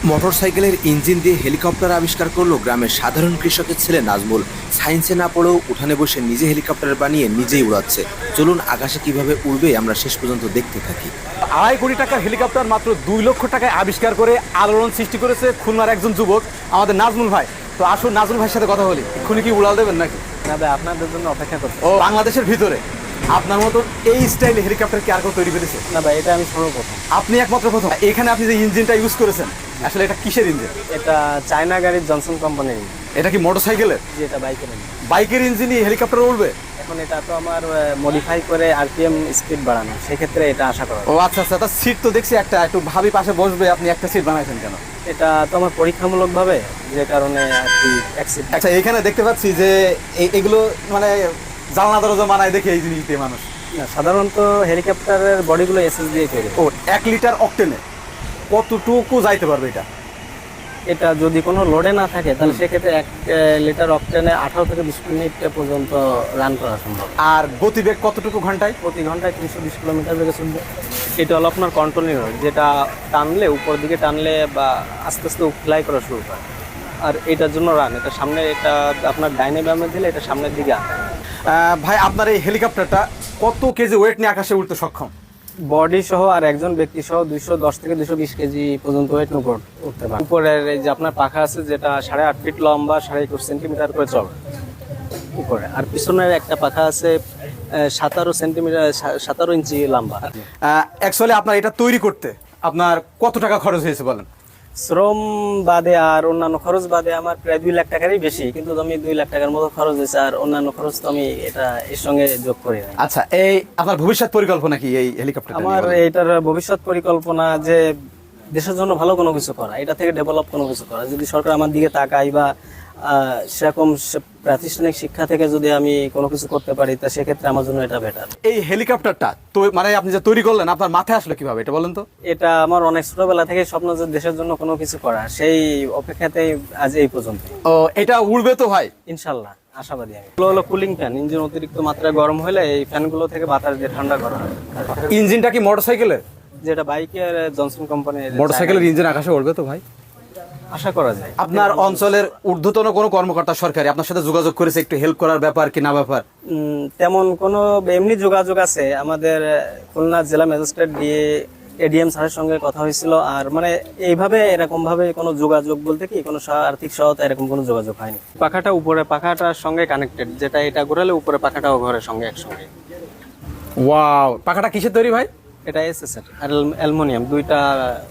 মোটরসাইকেলের ইঞ্জিন দিয়ে হেলিকপ্টার আবিষ্কার করলো গ্রামের সাধারণ কৃষকের ছেলে নাজমুল। সায়েন্সে না পড়েও উঠানে বসে নিজে হেলিকপ্টার বানিয়ে নিজেই উড়াচ্ছে। চলুন আকাশে কিভাবে উড়বে আমরা শেষ পর্যন্ত দেখতে থাকি। 2.5 কোটি টাকার হেলিকপ্টার মাত্র 2 লক্ষ টাকায় আবিষ্কার করে আলোড়ন সৃষ্টি করেছে খুলনার একজন যুবক আমাদের নাজমুল ভাই। তো আসুন নাজমুল ভাইয়ের সাথে কথা বলি। এক্ষুনি কি উড়াল দেবেন নাকি? না ভাই, আপনাদের জন্য অপেক্ষা করছি। ও বাংলাদেশের ভিতরে আপনার মতো এই স্টাইলে হেলিকপ্টার কি আর কেউ তৈরি করেছে? না ভাই, এটা আমি সর্বপ্রথম। আপনি একমাত্র প্রথম। এখানে আপনি যে ইঞ্জিনটা ইউজ করেছেন আসলে এটা কিসের ইঞ্জিন? এটা চায়না গাড়ির জনসন কোম্পানির। এটা কি মোটরসাইকেলের? যে এটা বাইকের engine। বাইকের ইঞ্জিনই হেলিকপ্টার উড়বে? এখন এটা তো আমার মডিফাই করে আরপিএম স্পিড বাড়ানো, সেক্ষেত্রে এটা আশা করা ও আচ্ছা আচ্ছা, তার সিট তো দেখছি একটা, একটু ভাবি পাশে বসবে, আপনি একটা সিট বানাইছেন কেন? এটা তো আমার পরীক্ষামূলকভাবে, যে কারণে আর কি অ্যাক্সিডেন্ট। আচ্ছা, এখানে দেখতে পাচ্ছি যে এগুলো মানে জানলা দরজা বানায় দেখে এই জিনিস দিয়ে মানুষ। না, সাধারণত হেলিকপ্টারের বডিগুলো এসএস দিয়ে তৈরি। ও 1 লিটার অক্টেনে কতটুকু যাইতে পারবে এটা? এটা যদি কোনো লোডে না থাকে তাহলে সেক্ষেত্রে 1 লিটার অক্টেনে 18 থেকে 20 মিনিট পর্যন্ত রান করা সম্ভব। আর গতিবেগ কতটুকু ঘন্টায়? প্রতি ঘন্টায় 320 কিলোমিটার বেগে চলবে। এটা হলো আপনার কন্ট্রোল নির্ভর, যেটা টানলে উপর দিকে টানলে বা আস্তে আস্তে ফ্লাই করা শুরু করে। আর এটার জন্য রান, এটা সামনে, এটা আপনার ডাইনে বামে দিলে এটা সামনের দিকে আনে। ভাই, আপনার এই হেলিকপ্টারটা কত কেজি ওয়েট নিয়ে আকাশে উঠতে সক্ষম? বডি সহ আর একজন ব্যক্তি সহ 210 থেকে 220 কেজি পর্যন্ত ওয়েট উপর উঠতে পারে। উপরের এই যে আপনার পাখা আছে, যেটা 8.5 ফিট লম্বা, 21.5 সেন্টিমিটার করে চড়ে উপরে। আর পিছনের একটা পাখা আছে 17 ইঞ্চি লম্বা। অ্যাকচুয়ালি আপনার এটা তৈরি করতে আপনার কত টাকা খরচ হয়েছে বলেন? শ্রম বাদে আর অন্যান্য খরচ বাদে আমার প্রায় 2 লাখ টাকারই বেশি, কিন্তু আমি 2 লাখ টাকার মতো খরচ হয়েছে, আর অন্যান্য খরচ তো আমি এটা এর সঙ্গে যোগ করি নাই। আচ্ছা, এই আপনার ভবিষ্যৎ পরিকল্পনা কি এই হেলিকপ্টার? আমার এটার ভবিষ্যৎ পরিকল্পনা যে দেশের জন্য ভালো কোনো কিছু করা, এটা থেকে ডেভেলপ কোনো কিছু করা। যদি সরকার আমার দিকে তাকায় বা সেরকম প্রাতিষ্ঠানিক শিক্ষা থেকে যদি আমি কোনো কিছু করতে পারি, তা সেক্ষেত্রে আমার জন্য এটা বেটার। এই হেলিকপ্টারটা তো মানে আপনি যে তৈরি করলেন, আপনার মাথায় আসলো কিভাবে এটা বলেন তো? এটা আমার অনেক ছোটবেলা থেকে স্বপ্ন যে দেশের জন্য কোনো কিছু করা, সেই অপেক্ষাতেই আজ এই পর্যন্ত। ও, এটা উড়বে তো ভাই? ইনশাল্লাহ আশাবাদী আমি। এগুলো হলো কুলিং ফ্যান। ইঞ্জিন অতিরিক্ত মাত্রায় গরম হলে এই ফ্যানগুলো থেকে বাতাস দিয়ে ঠান্ডা করা হয়। ইঞ্জিনটা কি মোটরসাইকেলের? যেটা বাইকের জনসন কোম্পানির। মোটরসাইকেলের ইঞ্জিন আকাশে উড়বে তো ভাই? আশা করা যায়। আপনার অঞ্চলের ঊর্ধ্বতন কোনো কর্মকর্তা সরকারি আপনার সাথে যোগাযোগ করেছে একটু হেল্প করার ব্যাপার কি না ব্যাপার? তেমন কোনো এমনি যোগাযোগ আছে, আমাদের খুলনা জেলা ম্যাজিস্ট্রেট দিয়ে এডিএম স্যারের সঙ্গে কথা হয়েছিল। আর মানে এইভাবে এরকম ভাবে কোনো যোগাযোগ বলতে কি কোনো আর্থিক সহায়তা এরকম কোনো যোগাযোগ হয়নি। পাখাটা উপরে পাখাটার সঙ্গে কানেক্টেড, যেটা এটা ঘোরালে উপরে পাখাটাও ঘরের সঙ্গে একসঙ্গে। ওয়াও, পাখাটা কিসের তৈরি ভাই? এটা এসএস এর অ্যালুমিনিয়াম, দুইটা